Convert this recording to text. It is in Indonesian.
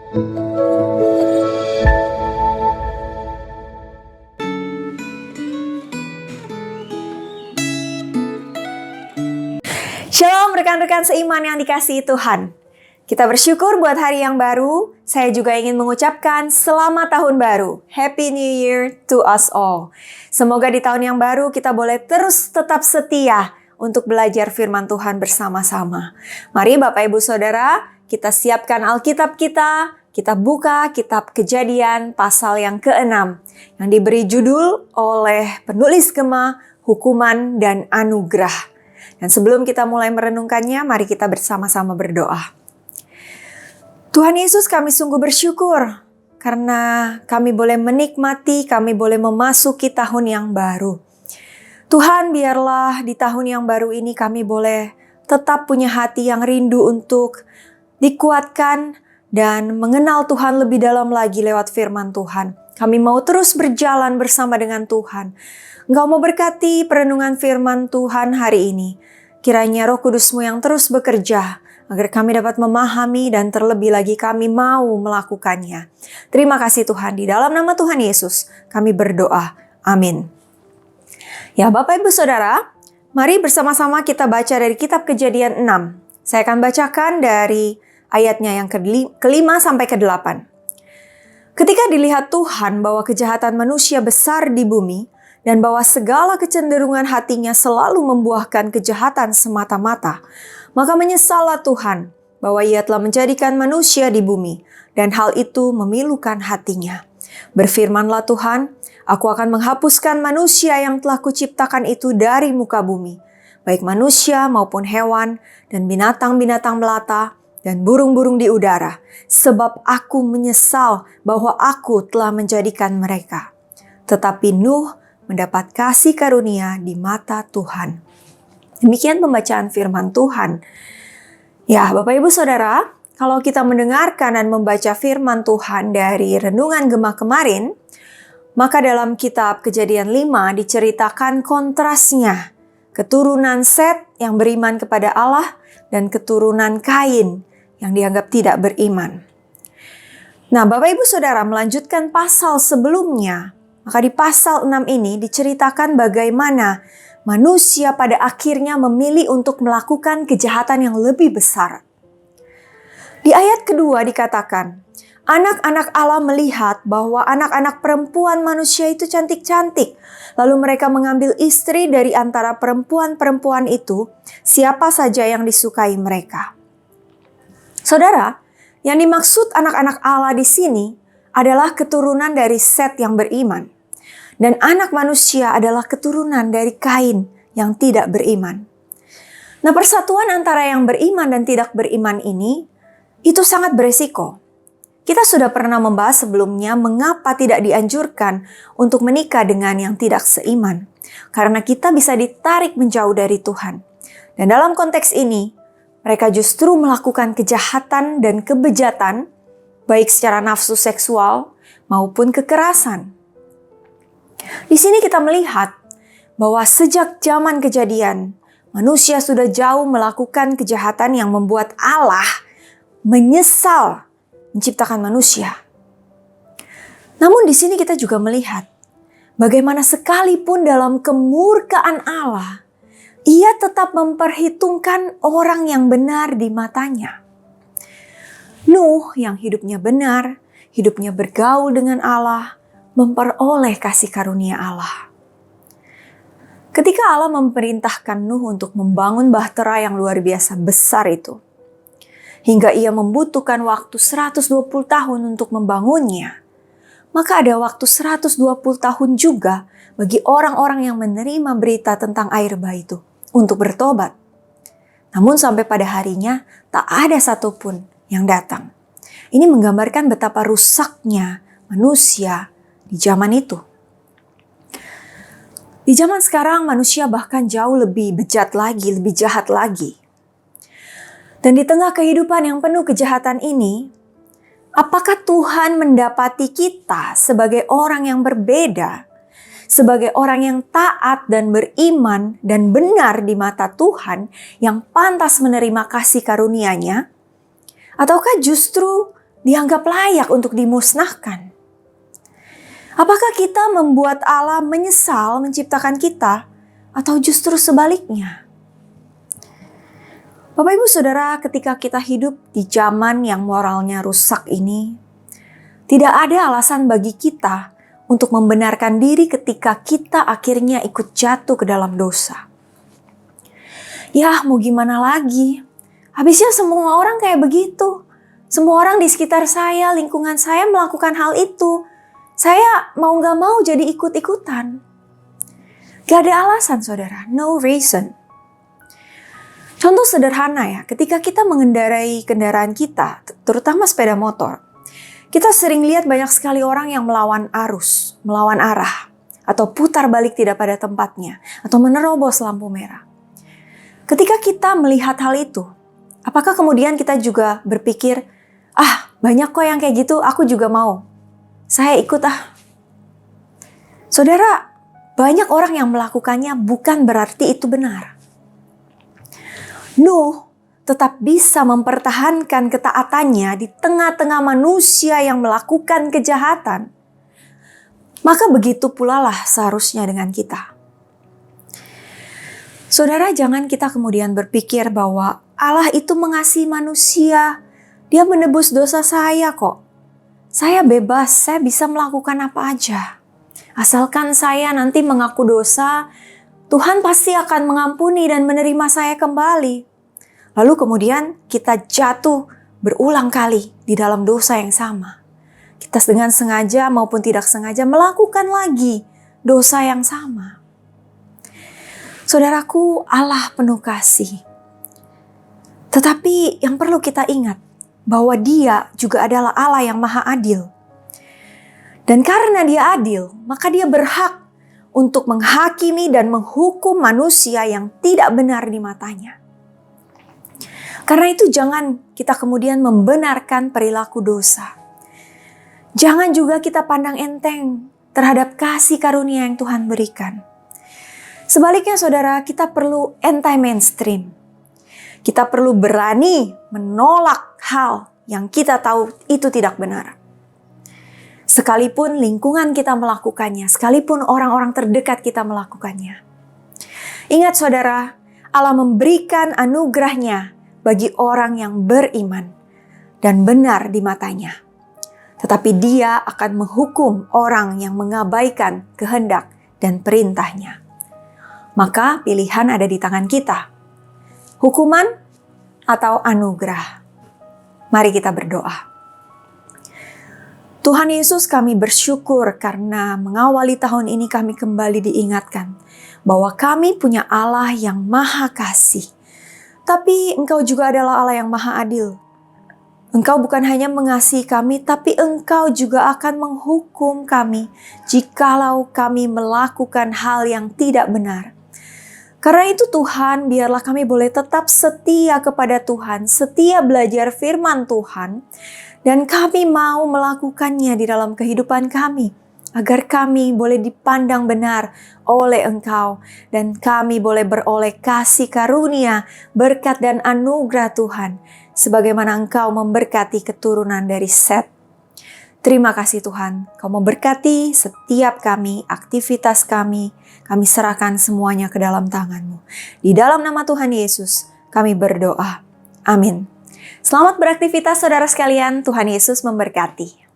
Shalom rekan-rekan seiman yang dikasihi Tuhan. Kita bersyukur buat hari yang baru. Saya juga ingin mengucapkan selamat tahun baru. Happy New Year to us all. Semoga di tahun yang baru kita boleh terus tetap setia untuk belajar firman Tuhan bersama-sama. Mari Bapak Ibu Saudara, kita siapkan Alkitab kita. Kita buka kitab Kejadian pasal yang ke-6 yang diberi judul oleh penulis Gema, Hukuman dan Anugerah. Dan sebelum kita mulai merenungkannya, mari kita bersama-sama berdoa. Tuhan Yesus, kami sungguh bersyukur karena kami boleh menikmati, kami boleh memasuki tahun yang baru. Tuhan, biarlah di tahun yang baru ini kami boleh tetap punya hati yang rindu untuk dikuatkan dan mengenal Tuhan lebih dalam lagi lewat firman Tuhan. Kami mau terus berjalan bersama dengan Tuhan. Engkau mau berkati perenungan firman Tuhan hari ini. Kiranya Roh Kudus-Mu yang terus bekerja, agar kami dapat memahami dan terlebih lagi kami mau melakukannya. Terima kasih Tuhan, di dalam nama Tuhan Yesus kami berdoa. Amin. Ya Bapak Ibu Saudara, mari bersama-sama kita baca dari kitab Kejadian 6. Saya akan bacakan dari ayatnya yang ke-5 sampai ke-8. Ketika dilihat Tuhan bahwa kejahatan manusia besar di bumi, dan bahwa segala kecenderungan hatinya selalu membuahkan kejahatan semata-mata, maka menyesallah Tuhan bahwa Ia telah menjadikan manusia di bumi, dan hal itu memilukan hatinya. Berfirmanlah Tuhan, aku akan menghapuskan manusia yang telah kuciptakan itu dari muka bumi, baik manusia maupun hewan, dan binatang-binatang melata, dan burung-burung di udara, sebab aku menyesal bahwa aku telah menjadikan mereka. Tetapi Nuh mendapat kasih karunia di mata Tuhan. Demikian pembacaan firman Tuhan. Ya, Bapak Ibu Saudara, kalau kita mendengarkan dan membaca firman Tuhan dari renungan Gema kemarin, maka dalam kitab Kejadian 5 diceritakan kontrasnya. Keturunan Set yang beriman kepada Allah dan keturunan Kain yang dianggap tidak beriman. Nah, Bapak Ibu Saudara melanjutkan pasal sebelumnya. Maka di pasal 6 ini diceritakan bagaimana manusia pada akhirnya memilih untuk melakukan kejahatan yang lebih besar. Di ayat kedua dikatakan, anak-anak Allah melihat bahwa anak-anak perempuan manusia itu cantik-cantik. Lalu mereka mengambil istri dari antara perempuan-perempuan itu, siapa saja yang disukai mereka. Saudara, yang dimaksud anak-anak Allah di sini adalah keturunan dari Set yang beriman. Dan anak manusia adalah keturunan dari Kain yang tidak beriman. Nah, persatuan antara yang beriman dan tidak beriman ini, itu sangat beresiko. Kita sudah pernah membahas sebelumnya mengapa tidak dianjurkan untuk menikah dengan yang tidak seiman. Karena kita bisa ditarik menjauh dari Tuhan. Dan dalam konteks ini, mereka justru melakukan kejahatan dan kebejatan, baik secara nafsu seksual maupun kekerasan. Di sini kita melihat bahwa sejak zaman Kejadian, manusia sudah jauh melakukan kejahatan yang membuat Allah menyesal menciptakan manusia. Namun di sini kita juga melihat bagaimana sekalipun dalam kemurkaan Allah, Ia tetap memperhitungkan orang yang benar di matanya. Nuh yang hidupnya benar, hidupnya bergaul dengan Allah, memperoleh kasih karunia Allah. Ketika Allah memerintahkan Nuh untuk membangun bahtera yang luar biasa besar itu, hingga ia membutuhkan waktu 120 tahun untuk membangunnya, maka ada waktu 120 tahun juga bagi orang-orang yang menerima berita tentang air bah itu untuk bertobat. Namun sampai pada harinya tak ada satupun yang datang. Ini menggambarkan betapa rusaknya manusia di zaman itu. Di zaman sekarang manusia bahkan jauh lebih bejat lagi, lebih jahat lagi. Dan di tengah kehidupan yang penuh kejahatan ini, apakah Tuhan mendapati kita sebagai orang yang berbeda, sebagai orang yang taat dan beriman dan benar di mata Tuhan yang pantas menerima kasih karunia-Nya? Ataukah justru dianggap layak untuk dimusnahkan? Apakah kita membuat Allah menyesal menciptakan kita atau justru sebaliknya? Bapak Ibu Saudara, ketika kita hidup di zaman yang moralnya rusak ini, tidak ada alasan bagi kita untuk membenarkan diri ketika kita akhirnya ikut jatuh ke dalam dosa. Ya, mau gimana lagi? Habisnya semua orang kayak begitu. Semua orang di sekitar saya, lingkungan saya melakukan hal itu. Saya mau gak mau jadi ikut-ikutan. Gak ada alasan saudara, no reason. Contoh sederhana ya, ketika kita mengendarai kendaraan kita, terutama sepeda motor, kita sering lihat banyak sekali orang yang melawan arus, melawan arah, atau putar balik tidak pada tempatnya, atau menerobos lampu merah. Ketika kita melihat hal itu, apakah kemudian kita juga berpikir, banyak kok yang kayak gitu, aku juga mau. Saya ikut Saudara, banyak orang yang melakukannya bukan berarti itu benar. Nuh tetap bisa mempertahankan ketaatannya di tengah-tengah manusia yang melakukan kejahatan. Maka begitu pula lah seharusnya dengan kita. Saudara, jangan kita kemudian berpikir bahwa Allah itu mengasihi manusia. Dia menebus dosa saya kok. Saya bebas, saya bisa melakukan apa aja. Asalkan saya nanti mengaku dosa, Tuhan pasti akan mengampuni dan menerima saya kembali. Lalu kemudian kita jatuh berulang kali di dalam dosa yang sama. Kita dengan sengaja maupun tidak sengaja melakukan lagi dosa yang sama. Saudaraku, Allah penuh kasih. Tetapi yang perlu kita ingat bahwa Dia juga adalah Allah yang maha adil. Dan karena Dia adil, maka Dia berhak untuk menghakimi dan menghukum manusia yang tidak benar di matanya. Karena itu jangan kita kemudian membenarkan perilaku dosa. Jangan juga kita pandang enteng terhadap kasih karunia yang Tuhan berikan. Sebaliknya saudara, kita perlu anti-mainstream. Kita perlu berani menolak hal yang kita tahu itu tidak benar. Sekalipun lingkungan kita melakukannya, sekalipun orang-orang terdekat kita melakukannya. Ingat saudara, Allah memberikan anugerahnya bagi orang yang beriman dan benar di matanya. Tetapi Dia akan menghukum orang yang mengabaikan kehendak dan perintahnya. Maka pilihan ada di tangan kita. Hukuman atau anugerah. Mari kita berdoa. Tuhan Yesus, kami bersyukur karena mengawali tahun ini kami kembali diingatkan bahwa kami punya Allah yang maha kasih. Tapi Engkau juga adalah Allah yang maha adil. Engkau bukan hanya mengasihi kami, tapi Engkau juga akan menghukum kami jikalau kami melakukan hal yang tidak benar. Karena itu Tuhan, biarlah kami boleh tetap setia kepada Tuhan, setia belajar firman Tuhan, dan kami mau melakukannya di dalam kehidupan kami, agar kami boleh dipandang benar oleh Engkau, dan kami boleh beroleh kasih karunia, berkat dan anugerah Tuhan, sebagaimana Engkau memberkati keturunan dari Set. Terima kasih Tuhan, Kau memberkati setiap kami, aktivitas kami serahkan semuanya ke dalam tangan-Mu. Di dalam nama Tuhan Yesus, kami berdoa. Amin. Selamat beraktivitas saudara sekalian, Tuhan Yesus memberkati.